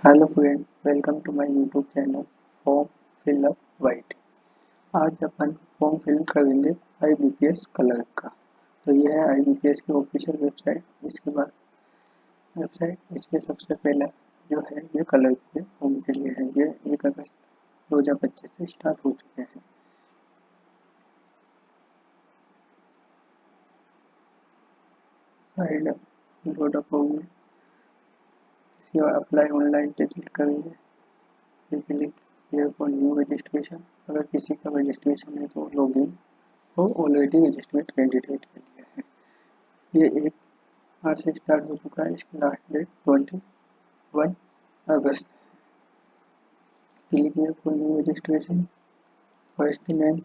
Hello friend, welcome to my YouTube channel form fill up white. आज अपन form fill करेंगे IBPS clerk का। तो यह है IBPS की ऑफिशियल वेबसाइट। इसके सबसे पहला जो है ये कलर के फॉर्म के लिए है। ये 1 अगस्त 2025 से स्टार्ट हो चुके हैं। साइड लोड अप होंगे, इसके बाद अप्लाई ऑनलाइन पे क्लिक करेंगे। ये click here for new registration. अगर किसी का रजिस्ट्रेशन है तो लॉगिन वो ऑलरेडी रजिस्टर्ड कैंडिडेट के लिए है। ये 1 मार्च से स्टार्ट हो चुका है। इसकी लास्ट डेट 21 अगस्त। Click here for new registration. First name,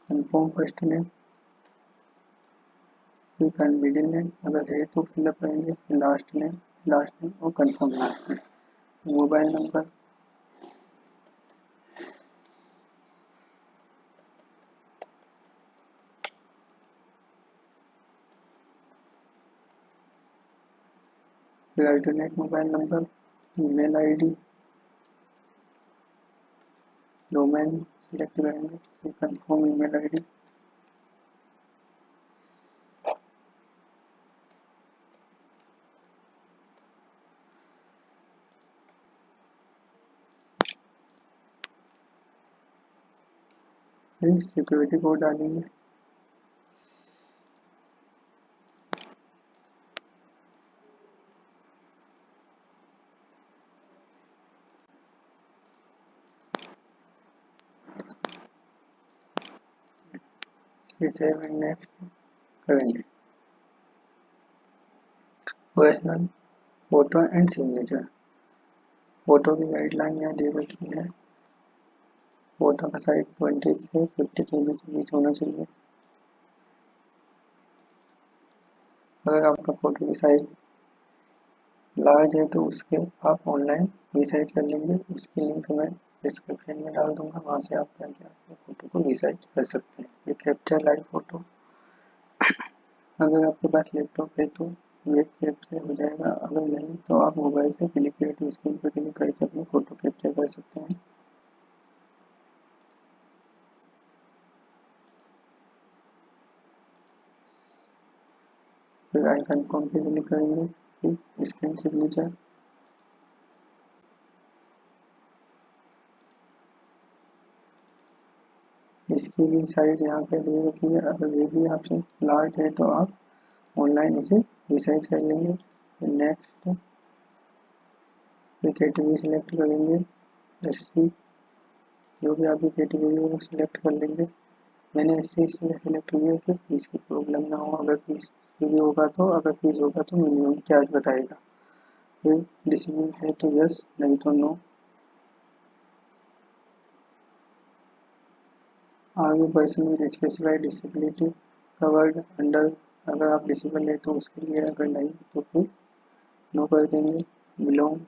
confirm first name, फिर मिडिल नेम अगर है तो फिलअप करेंगे। लास्ट नेम और confirm last name. Mobile number, फिर alternate mobile number, email ID, domain select करेंगे। फिर कंफर्म ईमेल आईडी, फिर सिक्योरिटी कोड डालेंगे। फिर सेव एंड नेक्स्ट करेंगे। Personal photo and signature. Photo की गाइडलाइन यहाँ दे रखी है। फोटो का साइज 20 से 50 KB के बीच होना चाहिए। अगर आपका फोटो की साइज लार्ज है तो उसके आप ऑनलाइन रिसाइज कर लेंगे। उसकी लिंक मैं डिस्क्रिप्शन में डाल दूंगा, वहाँ से आप जाके अपने फोटो को रिसाइज कर सकते हैं। ये कैप्चर लाइव फोटो। अगर आपके पास लैपटॉप है तो वेब कैप से हो जाएगा, अगर नहीं तो आप मोबाइल से क्लिक टू स्क्रीन पर क्लिक करके अपनी फोटो कैप्चर कर सकते हैं। फिर आई कंफर्म पे क्लिक करेंगे। फिर स्कैन सिग्नेचर। इसकी भी साइज यहाँ पे दे रखी है। अगर ये भी आपसे लार्ज है तो आप ऑनलाइन इसे रिसाइज कर लेंगे। नेक्स्ट कैटेगरी सिलेक्ट करेंगे। SC जो भी आपकी कैटेगरी है वो सिलेक्ट कर लेंगे। मैंने SC इसलिए सिलेक्ट किया कि फीस की प्रॉब्लम ना हो। अगर फीस फ्री होगा तो, अगर फीस होगा तो मिनिमम चार्ज बताएगा। फिर डिसेबल है तो यस, नहीं तो नो। आगे person with specified disability covered under. अगर आप डिसेबल है तो उसके लिए, अगर नहीं तो फिर नो कर देंगे। बिलोंग,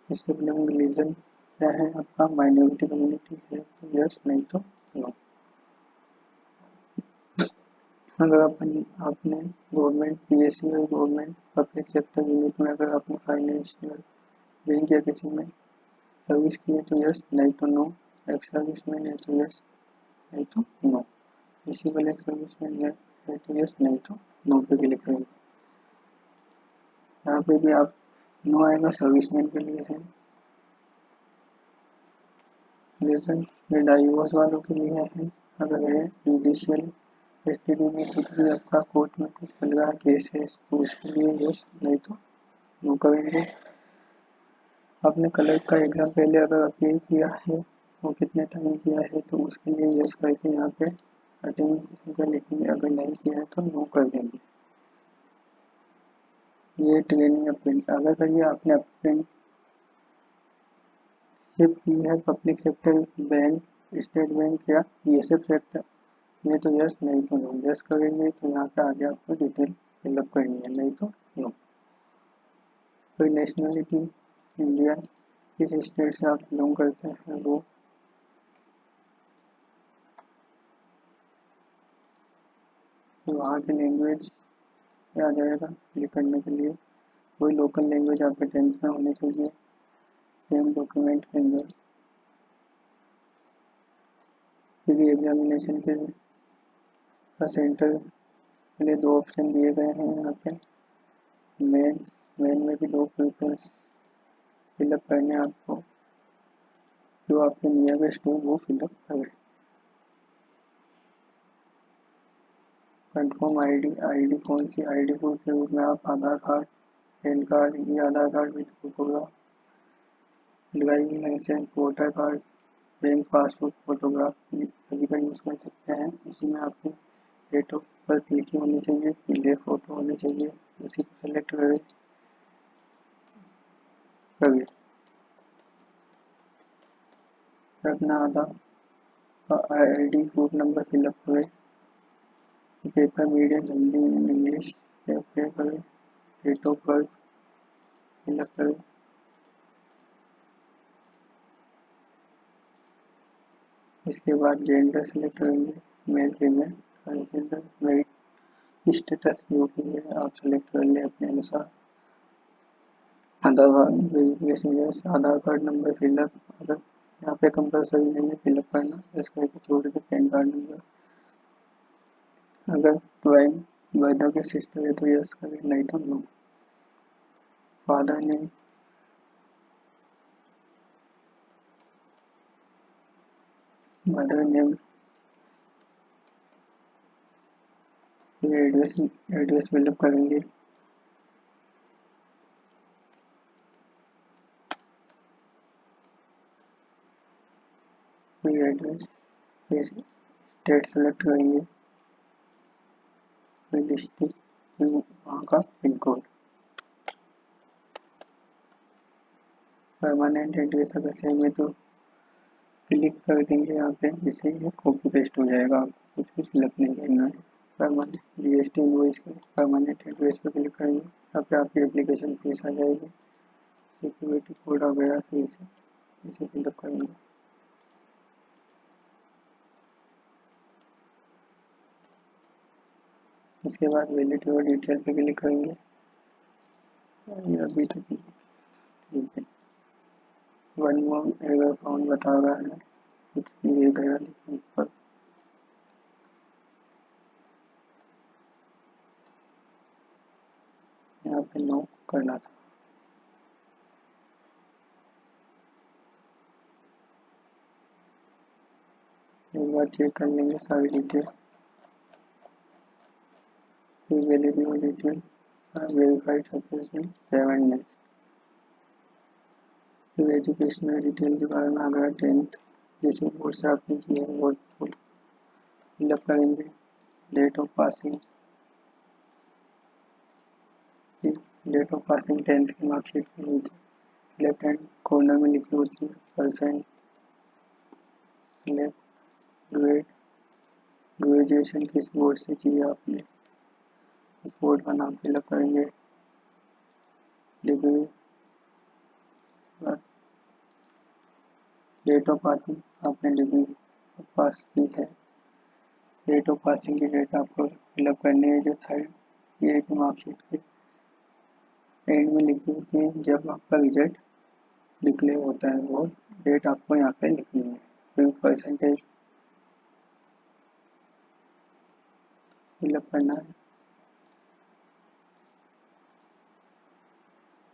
इसके बिलोंग रिलीजन क्या है आपका, माइनॉरिटी कम्युनिटी है तो यस, नहीं तो नो। अगर आपने गवर्नमेंट PSU या गवर्नमेंट पब्लिक सेक्टर यूनिट में अगर आपने फाइनेंशियल बैंक या किसी में सर्विस की है तो यस, नहीं तो नो। एक्स सर्विसमैन है तो यस, नहीं तो नो। डिसेबल एक्स सर्विसमैन है तो यस, नहीं तो नो पे क्लिक करेंगे। यहाँ पे भी आप नो आएगा, सर्विसमैन के लिए है। रीजन ये डाइवोर्स वालों के लिए है। अगर है जुडिशियल कस्टडी में कुछ भी आपका कोर्ट में कुछ चल रहा केस है तो उसके लिए यस, नहीं तो नो करेंगे। आपने कलर का एग्जाम पहले अगर अपील किया है वो कितने टाइम किया है तो उसके लिए यस करके यहाँ पे अटेंड कर लिखेंगे। अगर नहीं किया है तो नो कर देंगे। ये ट्रेनिंग अप्रेंट, अगर कहिए आपने अप्रेंटिसशिप की है public sector bank, state bank या BSF सेक्टर में तो यस, नहीं तो नो। यस करेंगे तो यहाँ पे आगे आपको डिटेल फिलअप करनी है, नहीं तो नो। कोई नेशनलिटी इंडियन, किस स्टेट से आप बिलोंग करते हैं वो। तो वहाँ की लैंग्वेज आ जाएगा क्लिक करने के लिए। कोई लोकल लैंग्वेज आपके 10th में होनी चाहिए सेम डॉक्यूमेंट के अंदर, क्योंकि एग्जामिनेशन के सेंटर के लिए 2 ऑप्शन दिए गए हैं यहाँ पे। मेन में भी 2 प्रिफरेंस फिलअप करने आपको, जो आपके नियरेस्ट हो वो फिलअप करें। कंफर्म आईडी कौन सी आईडी प्रूफ के रूप में आप आधार कार्ड, पैन कार्ड या Aadhaar card with photograph, driving licence, voter card, bank passbook photograph सभी का यूज़ कर सकते हैं। इसी में आपकी डेट ऑफ बर्थ लिखी होनी चाहिए, क्लियर फोटो होनी चाहिए, उसी को सेलेक्ट करिए। अपना आधार आईडी प्रूफ नंबर फिलअप करें। Paper medium Hindi and English पे करें। डेट ऑफ बर्थ फिलअप करें। इसके बाद जेंडर सेलेक्ट करेंगे, male female transgender, merit status जो भी है आप सेलेक्ट कर लें अपने अनुसार। आधार कार्ड नंबर फिलअप, अगर यहाँ पे कंपलसरी नहीं है फिलअप करना, इस करके छोड़ दे। पैन कार्ड नंबर, अगर ट्वाइन ब्रदर के सिस्टर है तो यस करें, नहीं तो no. Father name, mother name, address fill up करेंगे। फिर एड्रेस, फिर स्टेट सेलेक्ट करेंगे, फिर डिस्ट्रिक्ट, फिर वहाँ का पिन कोड। परमानेंट एड्रेस अगर सेम है तो क्लिक कर देंगे यहाँ पे, जिससे ये कॉपी पेस्ट हो जाएगा, आपको कुछ भी फिलअप नहीं करना है। परमानेंट जीएसटी इनवॉइस के परमानेंट एड्रेस पे क्लिक करेंगे, यहाँ पे आपकी एप्लीकेशन फीस आ जाएगी। सिक्योरिटी कोड आ गया, फीस है, इसे फिलअप करेंगे। इसके बाद वैलिडिटी और डिटेल पे क्लिक करेंगे। ये अभी तक ठीक है। वन मोर एरर फाउंड बता रहा है, कुछ नहीं गया, लेकिन ऊपर यहाँ पे नो करना था। एक बार चेक कर लेंगे सारी डिटेल, फिर वैलिडिटी और डिटेल वेरीफाइड सक्सेसफुल 7 नेक्स्ट। फिर एजुकेशनल डिटेल के बारे में आ गया, 10th जिस बोर्ड से आपने की है वो फिलअप करेंगे। Date of passing, date of passing 10th की मार्कशीट के नीचे लेफ्ट हैंड कॉर्नर में लिखी होती है परसेंट, सिलेक्ट ग्रेड, ग्रेजुएशन किस बोर्ड से की है आपने, उस बोर्ड का नाम फिलअप करेंगे। डिग्री, डेट ऑफ पासिंग, आपने डिग्री पास की है, डेट ऑफ पासिंग की डेट आपको फिलअप करनी है, जो थर्ड ईयर की मार्कशीट के एंड में लिखी होती है। जब आपका रिजल्ट डिक्लेयर होता है वो डेट आपको यहाँ पे लिखनी है। फिर परसेंटेज फिलअप करना है।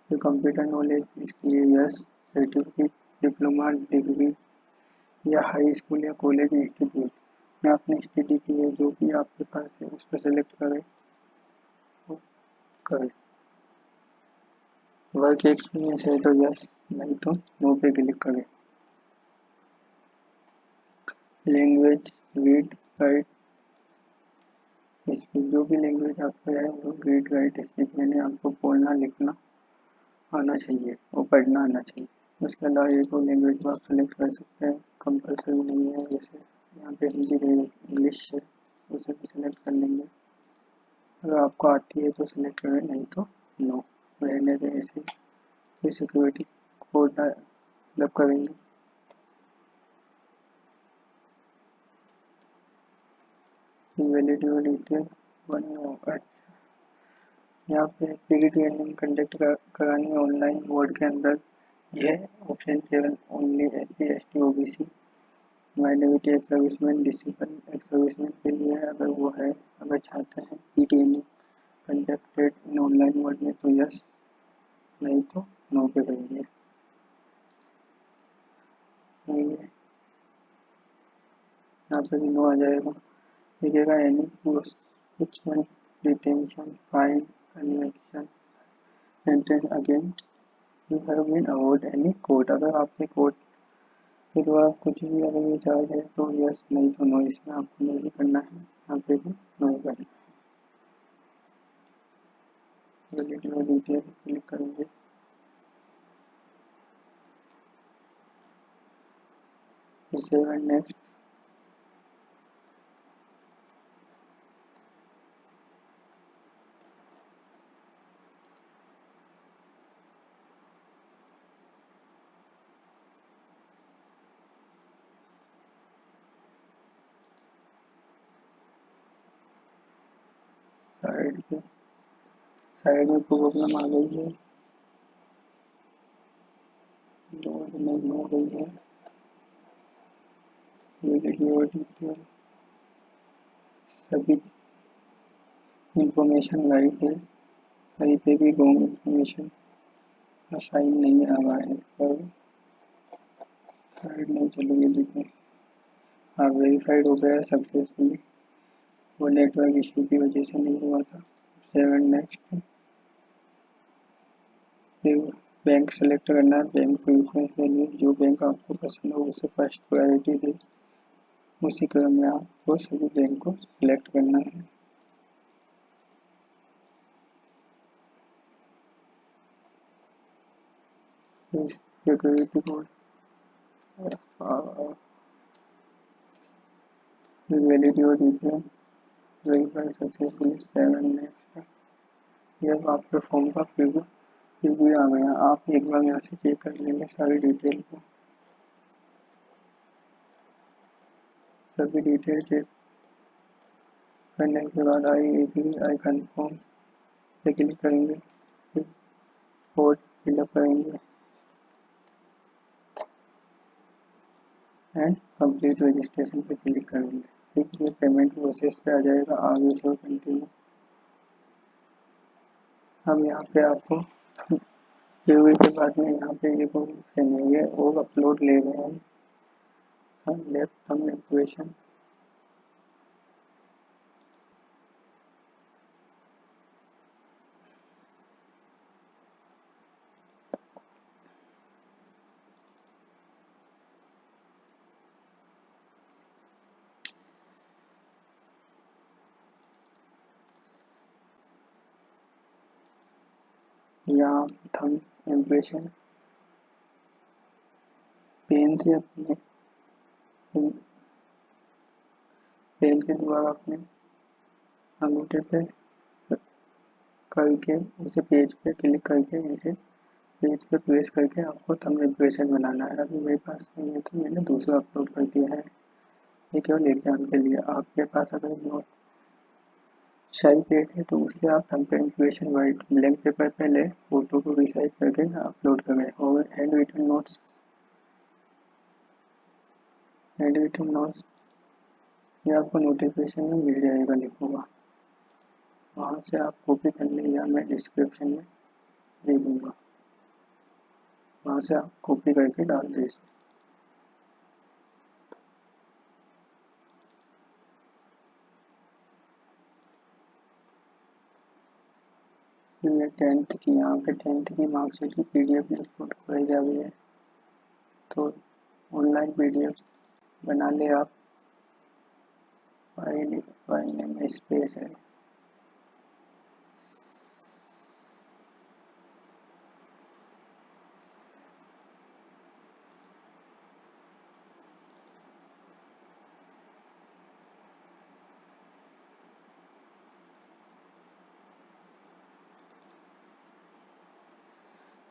फिर कंप्यूटर नॉलेज, इसके लिए यस, सर्टिफिकेट, डिप्लोमा, डिग्री या हाई स्कूल या कॉलेज इंस्टीट्यूट में आपने स्टडी की है, जो भी आपके पास है उस पर सेलेक्ट करें, तो करें। वर्क एक्सपीरियंस है तो यस, नहीं तो नो पे क्लिक करें। लैंग्वेज, रीड राइट स्पीक, जो भी लैंग्वेज आपका है वो रीड राइट स्पीक, यानी आपको बोलना लिखना आना चाहिए और पढ़ना आना चाहिए। उसके अलावा एक और लैंग्वेज को आप सेलेक्ट कर सकते हैं, कंपलसरी नहीं है। जैसे यहाँ पे हिंदी है, इंग्लिश है, उसे भी सिलेक्ट कर लेंगे। अगर आपको आती है तो सिलेक्ट करें, नहीं तो नो रहने दें ऐसे। फिर सिक्योरिटी कोड फिलअप करेंगे। वैलिडिटी डिटेल 1, अच्छा यहाँ पे प्री ट्रेनिंग कंडक्ट करानी है ऑनलाइन मोड के अंदर। यह ऑप्शन केवल only SC ST OBC minority ex serviceman disable ex serviceman के लिए है। अगर चाहते हैं pre training conducted in online mode में तो यस, नहीं तो नो पे करेंगे। यहाँ पे भी नो आ जाएगा। लिखेगा any prosecution detention fine conviction sentence against you have been award any court. अगर आपके कोर्ट के द्वारा कुछ भी अगर ये चार्ज है तो यस, नहीं तो नो। इसमें आपको नहीं करना है, यहाँ पे भी नो करना है। वैलिडिटी और डिटेल क्लिक करेंगे। Save and next. साइड में प्रॉब्लम आ गई है, लोड नहीं हो गई है। वैलिडिटी और डिटेल सभी इंफॉर्मेशन राइट है, कहीं पे भी रॉन्ग इंफॉर्मेशन असाइन नहीं आ रहा है, पर साइड नहीं चलेगी। देखिए हाँ, वेरीफाइड हो गया सक्सेसफुली। वो नेटवर्क इशू की वजह से नहीं हुआ था। 7 नेक्स्ट। फिर बैंक सेलेक्ट करना है। बैंक प्रेफरेंस के लिए जो बैंक आपको पसंद हो उसे फर्स्ट प्रायोरिटी दे। उसी क्रम में आपको सभी बैंक को सिलेक्ट करना है। सिक्योरिटी कोड, वैलिडिटी और डिटेल वेरीफाइड सक्सेसफुली। 7 नेक्स्ट। यह आपके फॉर्म का प्रीव्यू आ गया। आप एक बार यहाँ से चेक कर लेंगे सारी डिटेल को। सभी डिटेल चेक करने के बाद आई कन्फर्म पे क्लिक करेंगे। फिर कोड फिलअप करेंगे एंड कंप्लीट रजिस्ट्रेशन पे क्लिक करेंगे। फिर ये पेमेंट प्रोसेस पे आ जाएगा। आगे से कंटिन्यू। हम यहाँ पे आपको प्रीव्यू के बाद में यहाँ पे एक ऑप्शन है, ये और अपलोड ले गए हैं। हम लेफ्ट थंब इम्प्रेशन यहाँ थंब इम्प्रेशन पेन से अपने पेन के द्वारा अपने अंगूठे पे करके इसे पेज पे क्लिक करके इसे पेज पे प्रेस करके आपको थंब इम्प्रेशन बनाना है। अभी मेरे पास नहीं है तो मैंने दूसरा अपलोड कर दिया है। ये केवल एग्जाम के लिए। आपके पास अगर नोट शाही पेड है तो उससे आप thumb impression white blank paper पे ले फोटो को रिसाइज करके अपलोड करें। और हैंड रिटन नोट्स ये आपको नोटिफिकेशन में मिल जाएगा, लिखूंगा वहाँ से आप कॉपी कर लें या मैं डिस्क्रिप्शन में दे दूंगा, वहाँ से आप कॉपी करके डाल दें इसमें। ये 10th की, यहाँ पे 10th की मार्कशीट की PDF भी अपलोड कराई जा रही है, तो ऑनलाइन PDF बना ले आप। फाइल में स्पेस है।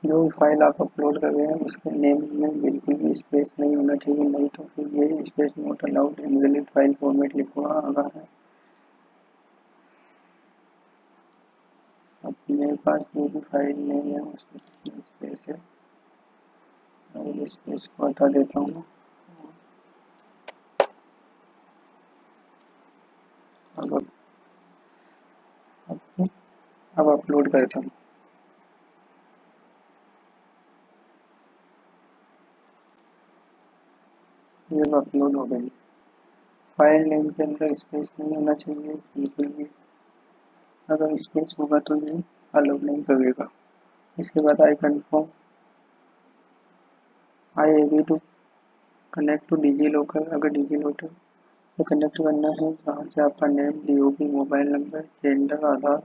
जो भी फाइल आप अपलोड कर रहे हैं उसके नेम में बिल्कुल भी स्पेस नहीं होना चाहिए, नहीं तो फिर ये space not allowed invalid file format लिखा आ रहा है। अपलोड पास जो भी फाइल नेम है उसमें कितनी स्पेस है, और इस स्पेस को हटा देता हूँ। अब अपलोड करता हूँ। ये अब अपलोड हो गई। फाइल नेम के अंदर स्पेस नहीं होना चाहिए बिल्कुल भी, अगर स्पेस होगा तो ये अलाउ नहीं करेगा। इसके बाद I confirm, I agree to connect to DigiLocker. अगर डिजी लॉकर से कनेक्ट करना है जहाँ से आपका name, DOB, mobile number, gender, Aadhaar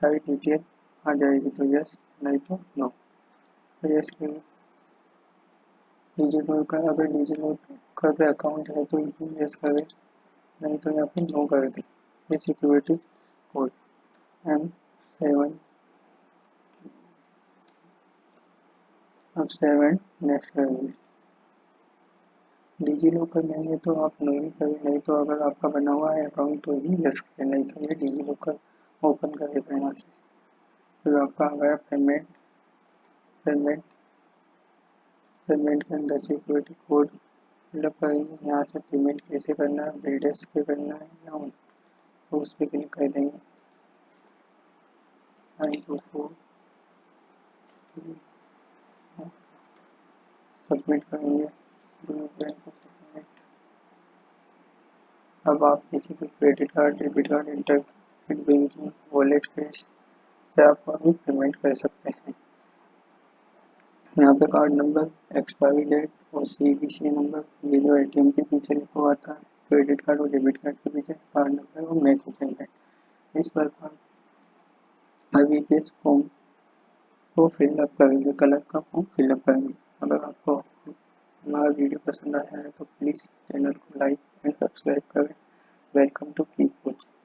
सारी डिटेल आ जाएगी तो यस, नहीं तो नो। तो यस करें। डिजी लॉकर, अगर डिजी लॉकर पे अकाउंट है तो यस करें, नहीं तो यहाँ पे नो कर दें। ये सिक्योरिटी कोड M7। अब 7 नेक्स्ट करेंगे। डिजी लॉकर नहीं है तो आप नो ही करें, नहीं तो अगर आपका बना हुआ है अकाउंट तो ही यस करें, नहीं तो ये डिजी लॉकर ओपन करेगा यहाँ से। फिर आपका आ गया पेमेंट। पेमेंट पेमेंट के अंदर सिक्योरिटी कोड फिलअप करेंगे। यहाँ से पेमेंट कैसे करना है, बेडेस पे करना है या उन, तो उस पर क्लिक कर देंगे। 924 सबमिट करेंगे। अब आप किसी भी credit card, debit card, internet banking, wallet, cash से आप अभी पेमेंट कर सकते हैं। यहाँ पे कार्ड नंबर, एक्सपायरी डेट और CVC नंबर, ये जो ATM के पीछे लिखा हुआ आता है, क्रेडिट कार्ड और डेबिट कार्ड के पीछे कार्ड नंबर और मेक पेमेंट, इस प्रकार IBPS फॉर्म को फिलअप करेंगे, कलर का फॉर्म फिलअप करेंगे। अगर आपको हमारा वीडियो पसंद आया है तो प्लीज़ चैनल को लाइक एंड सब्सक्राइब करें। Welcome to keep watching.